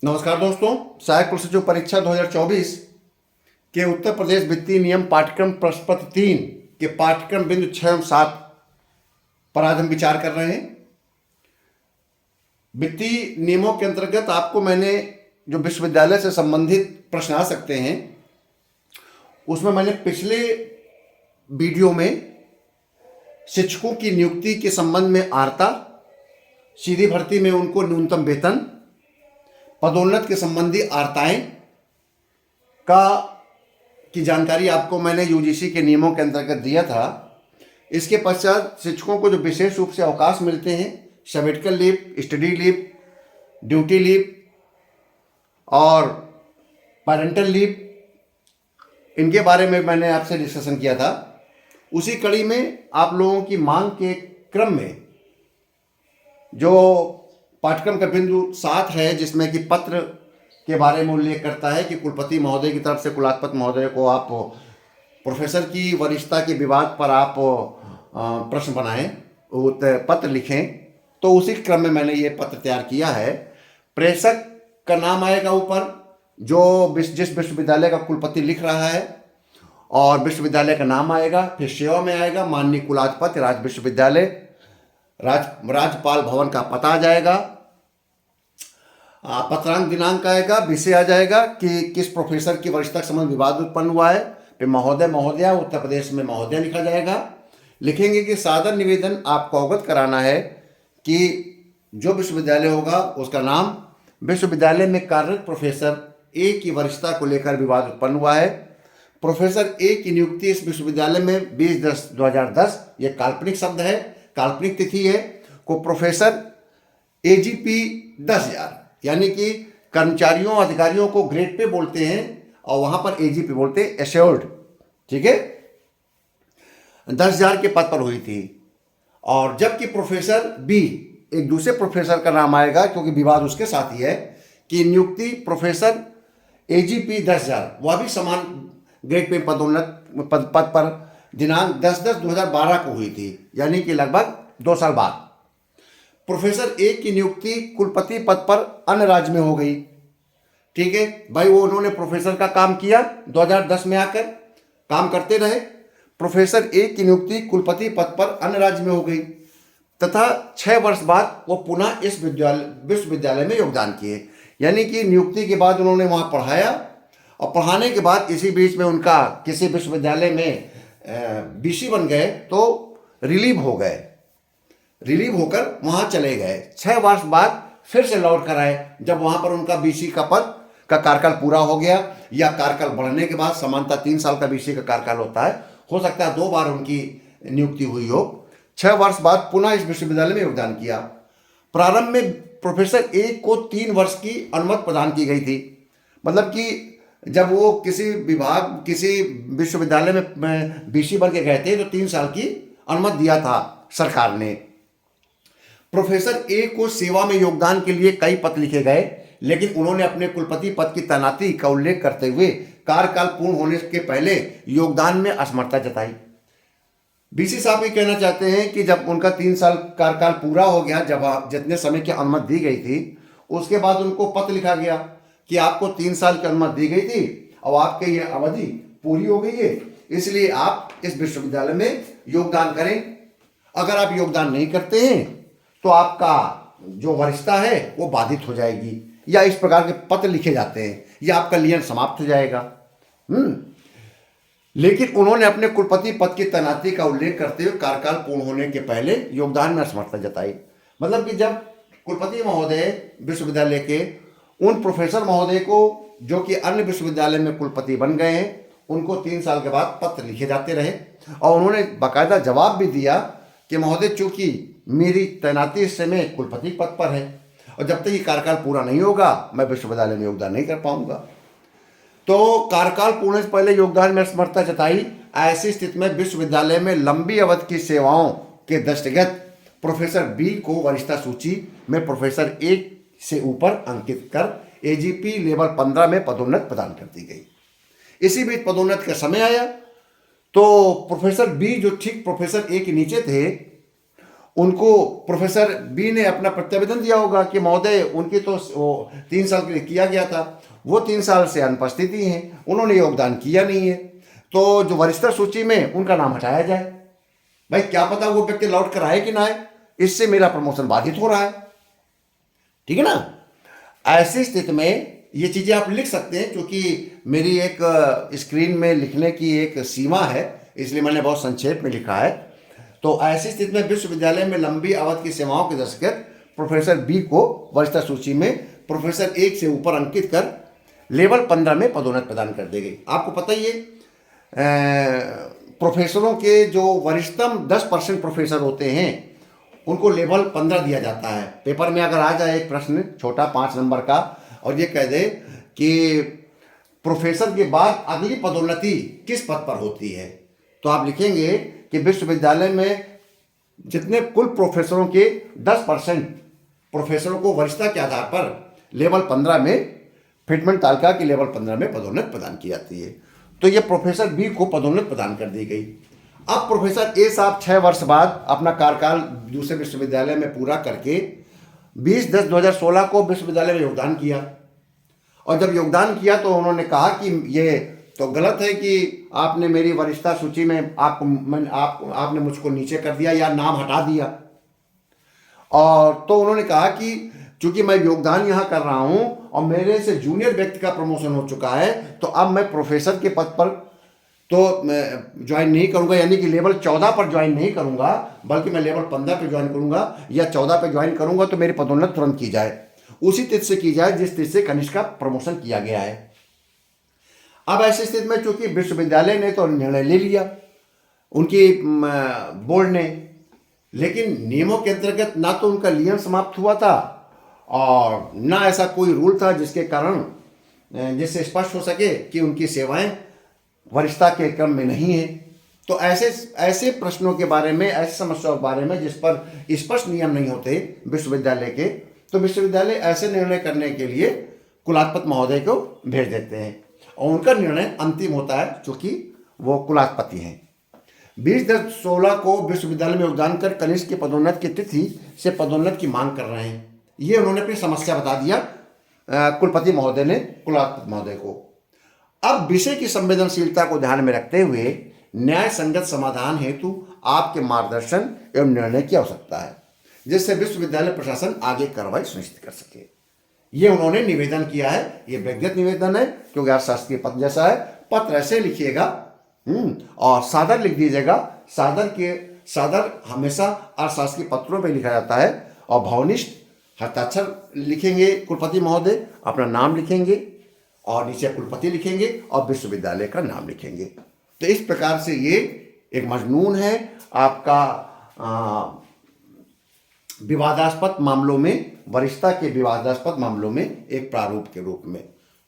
नमस्कार दोस्तों। सहायक प्रशिक्षु परीक्षा 2024 के उत्तर प्रदेश वित्तीय नियम पाठ्यक्रम प्रश्न पत्र 3 के पाठ्यक्रम बिंदु 6 एवं 7 पर आज हम विचार कर रहे हैं। वित्तीय नियमों के अंतर्गत आपको मैंने जो विश्वविद्यालय से संबंधित प्रश्न आ सकते हैं उसमें मैंने पिछले वीडियो में शिक्षकों की नियुक्ति के संबंध में आर्ता, सीधी भर्ती में उनको न्यूनतम वेतन, पदोन्नत के संबंधी आर्ताएं की जानकारी आपको मैंने यूजीसी के नियमों के अंतर्गत दिया था। इसके पश्चात शिक्षकों को जो विशेष रूप से अवकाश मिलते हैं, sabbatical leave, study leave, duty leave और पेरेंटल लीव, इनके बारे में मैंने आपसे डिस्कशन किया था। उसी कड़ी में आप लोगों की मांग के क्रम में जो पाठ्यक्रम का बिंदु 7 है, जिसमें कि पत्र के बारे में उल्लेख करता है कि कुलपति महोदय की तरफ से कुलाधिपति महोदय को आप प्रोफेसर की वरिष्ठता के विवाद पर आप प्रश्न बनाएं, पत्र लिखें। तो उसी क्रम में मैंने ये पत्र तैयार किया है। प्रेषक का नाम आएगा ऊपर, जो जिस विश्वविद्यालय का कुलपति लिख रहा है, और विश्वविद्यालय का नाम आएगा। फिर सेवा में आएगा माननीय कुलाधिपति राज्य विश्वविद्यालय, राज्यपाल भवन का पता आ जाएगा, पत्रांक दिनांक आएगा, विषय आ जाएगा कि किस प्रोफेसर की वरिष्ठता के संबंध विवाद उत्पन्न हुआ है। फिर महोदय महोदया, उत्तर प्रदेश में महोदय लिखा जाएगा। लिखेंगे कि सादर निवेदन आपको अवगत कराना है कि जो विश्वविद्यालय होगा उसका नाम, विश्वविद्यालय में कार्यरत प्रोफेसर ए की वरिष्ठता को लेकर विवाद उत्पन्न हुआ है। प्रोफेसर ए की नियुक्ति इस विश्वविद्यालय में 20/10/2010, ये काल्पनिक शब्द है, काल्पनिक तिथि है, को प्रोफेसर एजीपी 10,000, यानी कि कर्मचारियों अधिकारियों को ग्रेड पे बोलते हैं और वहां पर एजीपी बोलते हैं, एश्योर्ड, ठीक है, 10,000 के पद पर हुई थी। और जबकि प्रोफेसर बी, एक दूसरे प्रोफेसर का नाम आएगा क्योंकि विवाद उसके साथ ही है, कि नियुक्ति प्रोफेसर एजीपी 10,000, वह भी समान ग्रेड पे पदोन्नत पद पर दिनांक 10/10/2012 को हुई थी, यानी कि लगभग 2 साल बाद। प्रोफेसर ए की नियुक्ति कुलपति पद पर अन्य राज्य में हो गई, ठीक है भाई, वो उन्होंने प्रोफेसर का काम किया, 2010 में आकर काम करते रहे। प्रोफेसर ए की नियुक्ति कुलपति पद पर अन्य राज्य में हो गई तथा 6 वर्ष बाद वो पुनः इस विश्वविद्यालय में योगदान किए, यानी कि नियुक्ति के बाद उन्होंने वहाँ पढ़ाया और पढ़ाने के बाद इसी बीच में उनका किसी विश्वविद्यालय में बीसी बन गए तो रिलीव हो गए, रिलीव होकर वहाँ चले गए। 6 वर्ष बाद फिर से लौट कर आए, जब वहाँ पर उनका बीसी का पद का कार्यकाल पूरा हो गया, या कार्यकाल बढ़ने के बाद, समानता 3 साल का बीसी का कार्यकाल होता है, हो सकता है 2 बार उनकी नियुक्ति हुई हो। 6 वर्ष बाद पुनः इस विश्वविद्यालय में योगदान किया। प्रारंभ में प्रोफेसर ए को 3 वर्ष की अनुमति प्रदान की गई थी, मतलब कि जब वो किसी विश्वविद्यालय में बीसी बन के गए थे तो 3 साल की अनुमति दिया था सरकार ने। प्रोफेसर ए को सेवा में योगदान के लिए कई पत्र लिखे गए, लेकिन उन्होंने अपने कुलपति पद की तैनाती का उल्लेख करते हुए कार्यकाल पूर्ण होने के पहले योगदान में असमर्थता जताई। बीसी साहब ये कहना चाहते हैं कि जब उनका 3 साल कार्यकाल पूरा हो गया, जब जितने समय की अनुमति दी गई थी, उसके बाद उनको पत्र लिखा गया कि आपको 3 साल की अनुमति दी गई थी और आपके ये अवधि पूरी हो गई है, इसलिए आप इस विश्वविद्यालय में योगदान करें। अगर आप योगदान नहीं करते हैं तो आपका जो वरिष्ठता है वो बाधित हो जाएगी, या इस प्रकार के पत्र लिखे जाते हैं, या आपका लियन समाप्त हो जाएगा। लेकिन उन्होंने अपने कुलपति पद की तैनाती का उल्लेख करते हुए कार्यकाल पूर्ण होने के पहले योगदान में असमर्थता जताई। मतलब कि जब कुलपति महोदय विश्वविद्यालय के उन प्रोफेसर महोदय को जो कि अन्य विश्वविद्यालय में कुलपति बन गए हैं, उनको 3 साल के बाद पत्र लिखे जाते रहे, और उन्होंने बाकायदा जवाब भी दिया कि महोदय, चूंकि मेरी तैनाती इस समय कुलपति पद पर है और जब तक ये कार्यकाल पूरा नहीं होगा मैं विश्वविद्यालय में योगदान नहीं कर पाऊंगा। तो कार्यकाल पूर्ण से पहले योगदान में असमर्थता जताई। ऐसी स्थिति में विश्वविद्यालय में लंबी अवधि की सेवाओं के दृष्टिगत प्रोफेसर बी को वरिष्ठता सूची में प्रोफेसर ए से ऊपर अंकित कर एजीपी लेवल 15 में पदोन्नति प्रदान कर दी गई। इसी बीच पदोन्नति का समय आया तो प्रोफेसर बी, जो ठीक प्रोफेसर ए के नीचे थे, उनको प्रोफेसर बी ने अपना प्रत्यावेदन दिया होगा कि महोदय उनकी तो वो 3 साल के लिए किया गया था, वो 3 साल से अनुपस्थित ही हैं, उन्होंने योगदान किया नहीं है, तो जो वरिष्ठता सूची में उनका नाम हटाया जाए। भाई क्या पता वो व्यक्ति लौट कर आए कि ना आए, इससे मेरा प्रमोशन बाधित हो रहा है। ठीक है ना। ऐसी स्थिति में ये चीजें आप लिख सकते हैं, क्योंकि मेरी एक स्क्रीन में लिखने की एक सीमा है, इसलिए मैंने बहुत संक्षेप में लिखा है। तो ऐसी स्थिति में विश्वविद्यालय में लंबी अवधि की सेवाओं के दस्खत प्रोफेसर बी को वरिष्ठता सूची में प्रोफेसर 1 से ऊपर अंकित कर लेवल 15 में पदोन्नति प्रदान कर दी गई। आपको पता ही है प्रोफेसरों के जो वरिष्ठतम 10% प्रोफेसर होते हैं उनको लेवल 15 दिया जाता है। पेपर में अगर आ जाए एक प्रश्न छोटा 5 नंबर का और ये कह दे कि प्रोफेसर के बाद अगली पदोन्नति किस पद पर होती है, तो आप लिखेंगे कि विश्वविद्यालय में जितने कुल प्रोफेसरों के 10% प्रोफेसरों को वरिष्ठता के आधार पर लेवल 15 में फिटमेंट तालिका की लेवल 15 में पदोन्नति प्रदान की जाती है। तो ये प्रोफेसर बी को पदोन्नति प्रदान कर दी गई। अब प्रोफेसर ए साहब 6 वर्ष बाद अपना कार्यकाल दूसरे विश्वविद्यालय में पूरा करके 20/10/2016 को विश्वविद्यालय में योगदान किया, और जब योगदान किया तो उन्होंने कहा कि ये तो गलत है कि आपने मेरी वरिष्ठता सूची में आपने मुझको नीचे कर दिया या नाम हटा दिया। और तो उन्होंने कहा कि चूंकि मैं योगदान यहाँ कर रहा हूँ और मेरे से जूनियर व्यक्ति का प्रमोशन हो चुका है, तो अब मैं प्रोफेसर के पद पर तो ज्वाइन नहीं करूँगा, यानी कि लेवल 14 पर ज्वाइन नहीं करूँगा, बल्कि मैं लेवल 15 पर ज्वाइन करूँगा या 14 पर ज्वाइन करूँगा, तो मेरी पदोन्नति तुरंत की जाए, उसी तिथि से की जाए जिस तिथि से कनिष्ठ का प्रमोशन किया गया है। अब ऐसी स्थिति में चूंकि विश्वविद्यालय ने तो निर्णय ले लिया उनकी बोर्ड ने, लेकिन नियमों के अंतर्गत ना तो उनका लियन समाप्त हुआ था और ना ऐसा कोई रूल था जिसके कारण जिससे स्पष्ट हो सके कि उनकी सेवाएं वरिष्ठता के क्रम में नहीं है। तो ऐसे प्रश्नों के बारे में, ऐसी समस्याओं के बारे में जिस पर स्पष्ट नियम नहीं होते विश्वविद्यालय के, तो विश्वविद्यालय ऐसे निर्णय करने के लिए कुलाधिपति महोदय को भेज देते हैं और उनका निर्णय अंतिम होता है, क्योंकि वो कुलाधिपति हैं। 20/10/16 को विश्वविद्यालय में योगदान कर कनिष्ठ की पदोन्नति की तिथि से पदोन्नति की मांग कर रहे हैं। ये उन्होंने अपनी समस्या बता दिया कुलपति महोदय ने कुलाधिपति महोदय को। अब विषय की संवेदनशीलता को ध्यान में रखते हुए न्याय संगत समाधान हेतु आपके मार्गदर्शन एवं निर्णय की आवश्यकता है, जिससे विश्वविद्यालय प्रशासन आगे कार्रवाई सुनिश्चित कर सके। ये उन्होंने निवेदन किया है, ये व्यक्तिगत निवेदन है क्योंकि अर्थशास्त्रीय पत्र जैसा है। पत्र ऐसे लिखिएगा और सादर लिख दीजिएगा। सादर हमेशा अर्थशास्त्रीय पत्रों में लिखा जाता है और भावनिष्ठ हस्ताक्षर लिखेंगे कुलपति महोदय, अपना नाम लिखेंगे और नीचे कुलपति लिखेंगे और विश्वविद्यालय का नाम लिखेंगे। तो इस प्रकार से ये एक मजमून है आपका विवादास्पद मामलों में, वरिष्ठता के विवादास्पद मामलों में एक प्रारूप के रूप में।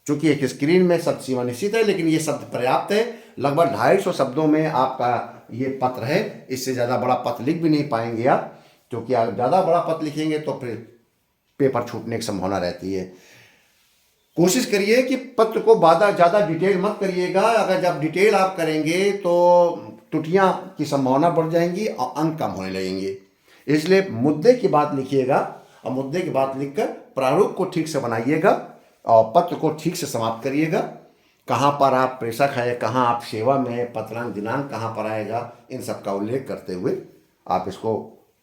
चूंकि एक स्क्रीन में शब्द सीमा निश्चित है, लेकिन ये शब्द पर्याप्त है। लगभग 250 शब्दों में आपका ये पत्र है। इससे ज़्यादा बड़ा पत्र लिख भी नहीं पाएंगे आप, क्योंकि आप ज़्यादा बड़ा पत्र लिखेंगे तो फिर पेपर छूटने की संभावना रहती है। कोशिश करिए कि पत्र को ज़्यादा डिटेल मत करिएगा। अगर जब डिटेल आप करेंगे तो त्रुटियां की संभावना बढ़ जाएंगी और अंक कम होने लगेंगे। इसलिए मुद्दे की बात लिखिएगा और मुद्दे की बात लिखकर प्रारूप को ठीक से बनाइएगा और पत्र को ठीक से समाप्त करिएगा। कहाँ पर आप प्रेषक है, कहाँ आप सेवा में है, पत्रांक दिनांक कहाँ पर आएगा, इन सब का उल्लेख करते हुए आप इसको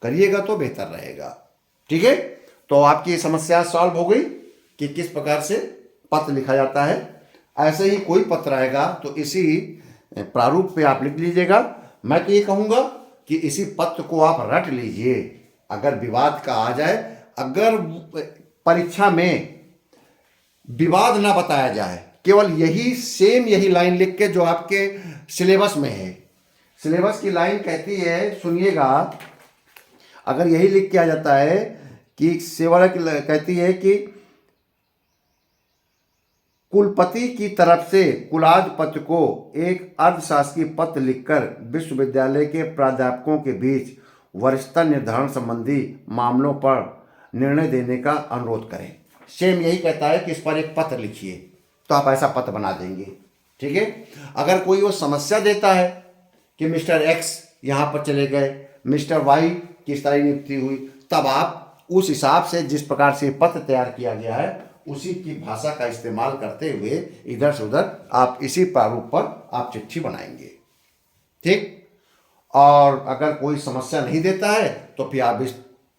करिएगा तो बेहतर रहेगा। ठीक है, तो आपकी समस्या सॉल्व हो गई कि किस प्रकार से पत्र लिखा जाता है। ऐसे ही कोई पत्र आएगा तो इसी प्रारूप पे आप लिख लीजिएगा। मैं तो ये कहूँगा कि इसी पत्र को आप रट लीजिए। अगर विवाद का आ जाए, अगर परीक्षा में विवाद ना बताया जाए, केवल यही लाइन लिख के जो आपके सिलेबस में है, सिलेबस की लाइन कहती है, सुनिएगा, अगर यही लिख के आ जाता है कि सेवा कहती है कि कुलपति की तरफ से कुलाधिपति को एक अर्धशासकीय पत्र लिखकर विश्वविद्यालय के प्राध्यापकों के बीच वरिष्ठता निर्धारण संबंधी मामलों पर निर्णय देने का अनुरोध करें। सेम यही कहता है कि इस पर एक पत्र लिखिए, तो आप ऐसा पत्र बना देंगे। ठीक है, अगर कोई वो समस्या देता है कि मिस्टर एक्स यहाँ पर चले गए, मिस्टर वाई किस तरह नियुक्ति हुई, तब आप उस हिसाब से जिस प्रकार से पत्र तैयार किया गया है उसी की भाषा का इस्तेमाल करते हुए इधर से उधर आप इसी प्रारूप पर आप चिट्ठी बनाएंगे। ठीक। और अगर कोई समस्या नहीं देता है तो फिर आप इस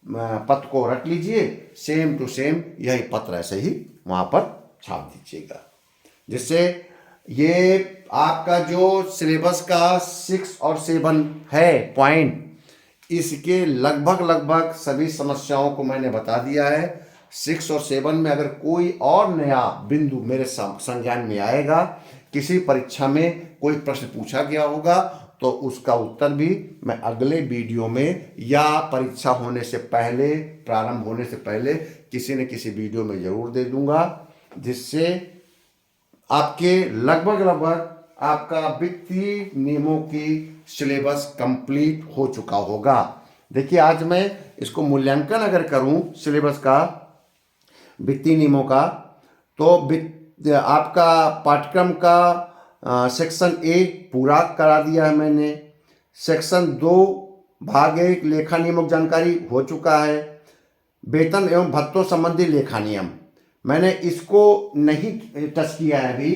पत्र को रख लीजिए, सेम टू सेम यही पत्र ऐसे ही वहाँ पर छाप दीजिएगा, जिससे ये आपका जो सिलेबस का 6 और 7 है पॉइंट, इसके लगभग सभी समस्याओं को मैंने बता दिया है। 6 और 7 में अगर कोई और नया बिंदु मेरे संज्ञान में आएगा, किसी परीक्षा में कोई प्रश्न पूछा गया होगा, तो उसका उत्तर भी मैं अगले वीडियो में या परीक्षा होने से पहले, प्रारंभ होने से पहले किसी न किसी वीडियो में जरूर दे दूंगा, जिससे आपके लगभग आपका वित्तीय नियमों की सिलेबस कंप्लीट हो चुका होगा। देखिए, आज मैं इसको मूल्यांकन अगर करूं सिलेबस का, वित्तीय नियमों का, तो आपका पाठ्यक्रम का सेक्शन 1 पूरा करा दिया है मैंने। सेक्शन 2 भाग 1 लेखा नियमों की जानकारी हो चुका है। वेतन एवं भत्तों संबंधी लेखा नियम मैंने इसको नहीं टच किया है अभी।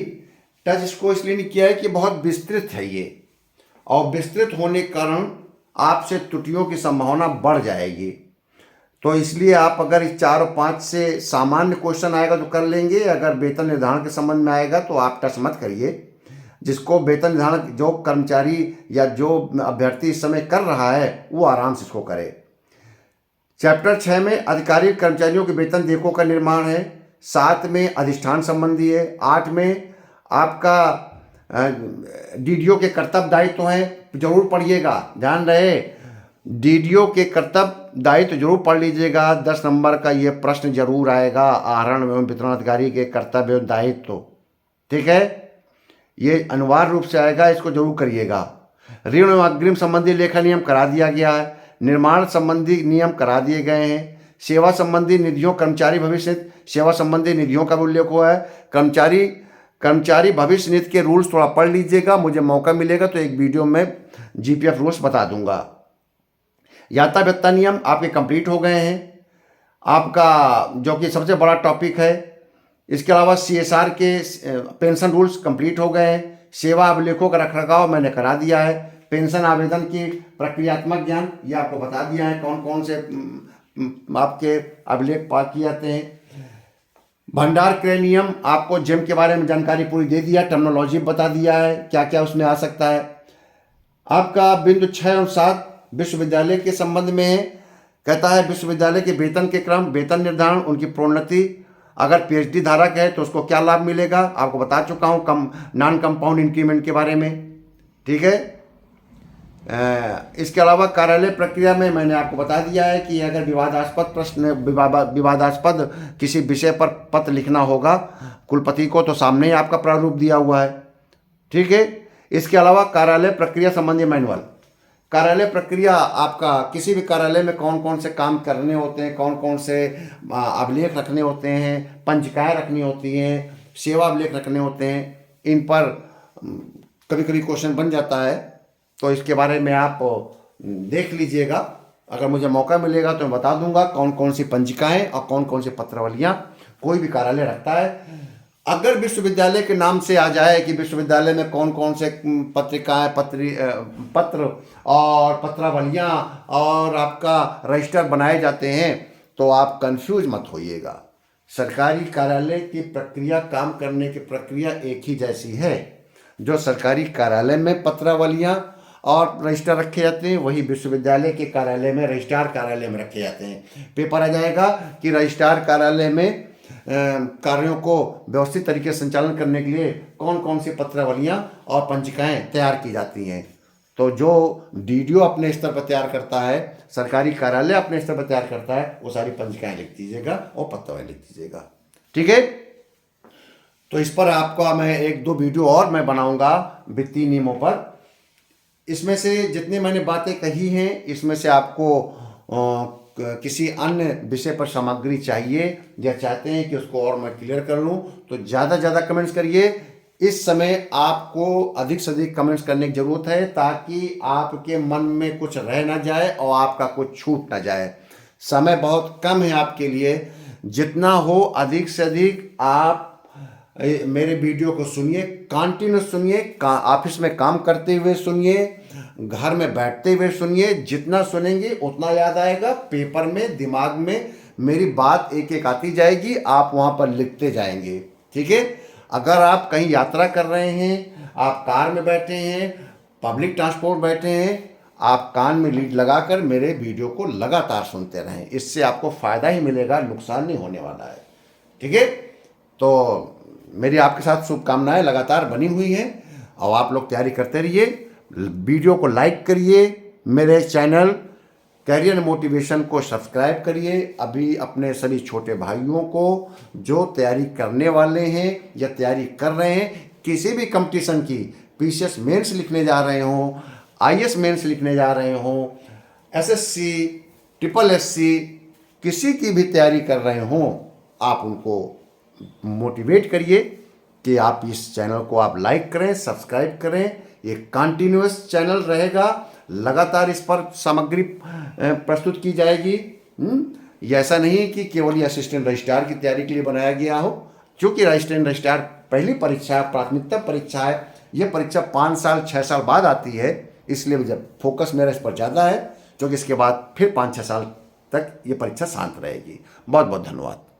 टच इसको इसलिए नहीं किया है कि बहुत विस्तृत है ये, और विस्तृत होने के कारण आपसे त्रुटियों की संभावना बढ़ जाएगी। तो इसलिए आप अगर इस 4 और 5 से सामान्य क्वेश्चन आएगा तो कर लेंगे, अगर वेतन निर्धारण के संबंध में आएगा तो आप टच मत करिए। जिसको वेतन निर्धारण जो कर्मचारी या जो अभ्यर्थी इस समय कर रहा है वो आराम से इसको करे। चैप्टर 6 में अधिकारी कर्मचारियों के वेतन देयकों का निर्माण है। 7 में अधिष्ठान संबंधी है। 8 में आपका डीडीओ के कर्तव्य दायित्व है, जरूर पढ़िएगा, ध्यान रहे डीडीओ के कर्तव्य दायित्व जरूर पढ़ लीजिएगा। 10 नंबर का ये प्रश्न जरूर आएगा, आहरण एवं वितरण अधिकारी के कर्तव्य एवं दायित्व, ठीक है, ये अनिवार्य रूप से आएगा, इसको जरूर करिएगा। ऋण एवं अग्रिम संबंधी लेखा नियम करा दिया गया है। निर्माण संबंधी नियम करा दिए गए हैं। सेवा संबंधी निधियों, कर्मचारी भविष्य निधि सेवा संबंधी निधियों का भी उल्लेख हुआ है। कर्मचारी भविष्य निधि के रूल्स थोड़ा पढ़ लीजिएगा, मुझे मौका मिलेगा तो एक वीडियो में जीपीएफ रूल्स बता दूंगा। यात्रा भत्ता नियम आपके कंप्लीट हो गए हैं, आपका जो कि सबसे बड़ा टॉपिक है। इसके अलावा सीएसआर के पेंशन रूल्स कंप्लीट हो गए हैं। सेवा अभिलेखों का रखरखाव मैंने करा दिया है। पेंशन आवेदन की प्रक्रियात्मक ज्ञान ये आपको बता दिया है, कौन कौन से आपके अभिलेख पास किए जाते हैं। भंडार क्रय नियम आपको जेम के बारे में जानकारी पूरी दे दिया, टर्मिनोलॉजी बता दिया है, क्या क्या उसमें आ सकता है। आपका बिंदु 6 और 7 विश्वविद्यालय के संबंध में है। कहता है विश्वविद्यालय के वेतन के क्रम, वेतन निर्धारण, उनकी प्रोन्नति, अगर पीएचडी धारक है तो उसको क्या लाभ मिलेगा, आपको बता चुका हूँ नॉन कंपाउंड इंक्रीमेंट के बारे में, ठीक है। इसके अलावा कार्यालय प्रक्रिया में मैंने आपको बता दिया है कि अगर विवादास्पद किसी विषय पर पत्र लिखना होगा कुलपति को तो सामने ही आपका प्रारूप दिया हुआ है, ठीक है। इसके अलावा कार्यालय प्रक्रिया संबंधी मैनुअल, कार्यालय प्रक्रिया आपका किसी भी कार्यालय में कौन कौन से काम करने होते हैं, कौन कौन से अभिलेख रखने होते हैं, पंचिकाएँ रखनी होती हैं, सेवा अभिलेख रखने होते हैं, इन पर कभी कभी क्वेश्चन बन जाता है, तो इसके बारे में आप देख लीजिएगा। अगर मुझे मौका मिलेगा तो मैं बता दूंगा कौन कौन सी पंजिकाएँ और कौन कौन सी पत्रावलियाँ कोई भी कार्यालय रखता है। अगर विश्वविद्यालय के नाम से आ जाए कि विश्वविद्यालय में कौन कौन से पत्रिकाएँ, पत्र और पत्रावलियाँ और आपका रजिस्टर बनाए जाते हैं, तो आप कंफ्यूज मत होइएगा। सरकारी कार्यालय की प्रक्रिया, काम करने की प्रक्रिया एक ही जैसी है। जो सरकारी कार्यालय में पत्रावलियाँ और रजिस्टर रखे जाते हैं, वही विश्वविद्यालय के कार्यालय में, रजिस्ट्रार कार्यालय में रखे जाते हैं। पेपर आ जाएगा कि रजिस्ट्रार कार्यालय में कार्यों को व्यवस्थित तरीके से संचालन करने के लिए कौन कौन सी पत्रावलियाँ और पंजिकाएँ तैयार की जाती हैं। तो जो डीडीओ अपने स्तर पर तैयार करता है, सरकारी कार्यालय अपने स्तर पर तैयार करता है, वो सारी पंजिकाएँ लिख दीजिएगा और पत्रावली लिख दीजिएगा, ठीक है। तो इस पर आपका मैं 1-2 वीडियो और मैं बनाऊंगा वित्तीय नियमों पर। इसमें से जितनी मैंने बातें कही हैं, इसमें से आपको किसी अन्य विषय पर सामग्री चाहिए या चाहते हैं कि उसको और मैं क्लियर कर लूं, तो ज़्यादा कमेंट्स करिए। इस समय आपको अधिक से अधिक कमेंट्स करने की ज़रूरत है ताकि आपके मन में कुछ रह ना जाए और आपका कुछ छूट ना जाए। समय बहुत कम है आपके लिए, जितना हो अधिक से अधिक आप मेरे वीडियो को सुनिए, कंटिन्यू सुनिए, ऑफिस में काम करते हुए सुनिए, घर में बैठते हुए सुनिए। जितना सुनेंगे उतना याद आएगा, पेपर में दिमाग में मेरी बात एक एक आती जाएगी, आप वहाँ पर लिखते जाएंगे। ठीक है। अगर आप कहीं यात्रा कर रहे हैं, आप कार में बैठे हैं, पब्लिक ट्रांसपोर्ट बैठे हैं, आप कान में लीड लगाकर मेरे वीडियो को लगातार सुनते रहें। इससे आपको फ़ायदा ही मिलेगा, नुकसान नहीं होने वाला है। ठीक है। तो मेरी आपके साथ शुभकामनाएं लगातार बनी हुई हैं और आप लोग तैयारी करते रहिए। वीडियो को लाइक करिए, मेरे चैनल कैरियर मोटिवेशन को सब्सक्राइब करिए। अभी अपने सभी छोटे भाइयों को जो तैयारी करने वाले हैं या तैयारी कर रहे हैं, किसी भी कंपटीशन की, पीसीएस मेंस लिखने जा रहे हों, आईएएस मेंस लिखने जा रहे हों, एसएससी, ट्रिपल एससी, किसी की भी तैयारी कर रहे हों, आप उनको मोटिवेट करिए कि आप इस चैनल को आप लाइक करें, सब्सक्राइब करें। ये कंटिन्यूअस चैनल रहेगा, लगातार इस पर सामग्री प्रस्तुत की जाएगी। ये ऐसा नहीं है कि केवल ये असिस्टेंट रजिस्ट्रार की तैयारी के लिए बनाया गया हो, क्योंकि असिस्टेंट रजिस्ट्रार पहली परीक्षा, प्राथमिकता परीक्षा है। ये परीक्षा 5 साल 6 साल बाद आती है, इसलिए जब फोकस मेरा इस पर ज़्यादा है, क्योंकि इसके बाद फिर 5-6 साल तक ये परीक्षा शांत रहेगी। बहुत बहुत धन्यवाद।